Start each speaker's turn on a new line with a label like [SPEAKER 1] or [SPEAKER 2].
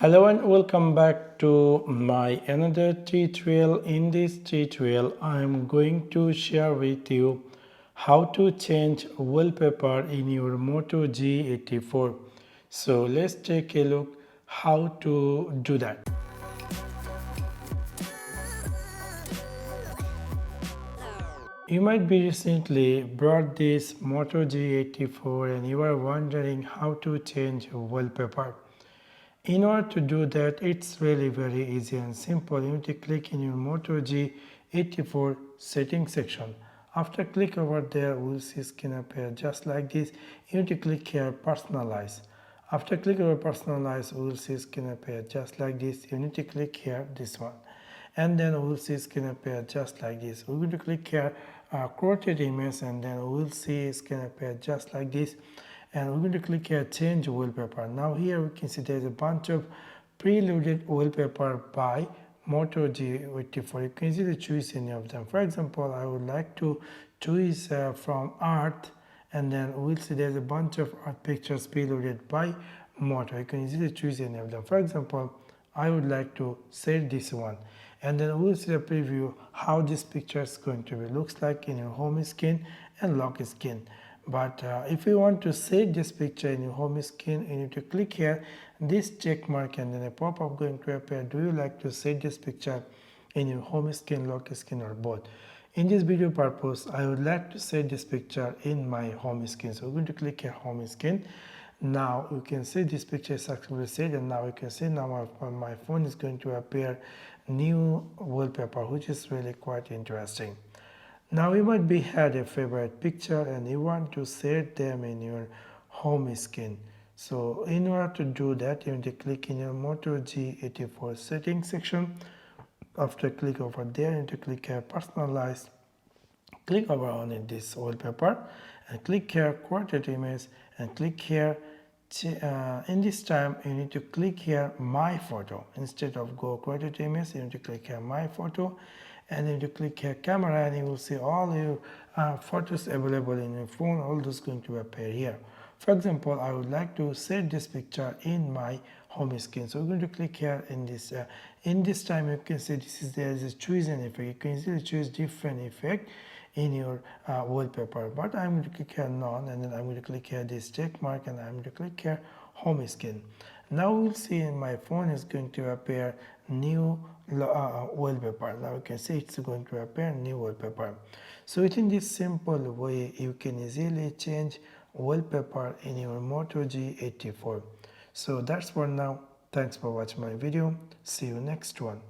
[SPEAKER 1] Hello and welcome back to my another tutorial. In this tutorial I am going to share with you how to change wallpaper in your Moto G84. So let's take a look how to do that. You might be recently bought this Moto G84 and you are wondering how to change wallpaper. In order to do that, it's really very easy and simple. You need to click in your Moto G84 settings section. After click over there, we'll see skin appear just like this. You need to click here personalize. After click over personalize, we'll see skin appear just like this. You need to click here this one. And then we'll see skin appear just like this. We're going to click here created image and then we'll see skin appear just like this. And we're going to click here change wallpaper. Now here we can see there's a bunch of preloaded wallpaper by Moto G84. You can easily choose any of them. For example, I would like to choose from art, and then we'll see there's a bunch of art pictures preloaded by Moto. You can easily choose any of them. For example, I would like to set this one, and then we'll see a preview how this picture is going to be. Looks like in your home screen and lock screen. But if you want to save this picture in your home screen, you need to click here this check mark and then a pop-up going to appear. Do you like to save this picture in your home screen, lock screen, or both? In this video purpose, I would like to save this picture in my home screen. So we're going to click here home screen. Now you can see this picture is successfully saved, and now you can see now my phone is going to appear new wallpaper, which is really quite interesting. Now you might be had a favorite picture and you want to save them in your home screen. So in order to do that, you need to click in your Moto G84 settings section. After click over there, you need to click here personalize. Click over on this wallpaper and click here created image and click here. In this time you need to click here my photo. Instead of go created image, you need to click here my photo, and then you click here camera, and you will see all your photos available in your phone. All those going to appear here. For example, I would like to set this picture in my home screen, so we're going to click here in this. In this time you can see there is a choose an effect. You can easily choose different effect in your wallpaper, but I'm going to click here none, and then I'm going to click here this check mark, and I'm going to click here home screen. Now we'll see in my phone is going to appear new wallpaper. Now you can see it's going to appear new wallpaper. So within this simple way, you can easily change wallpaper in your Moto G84. So that's for now. Thanks for watching my video. See you next one.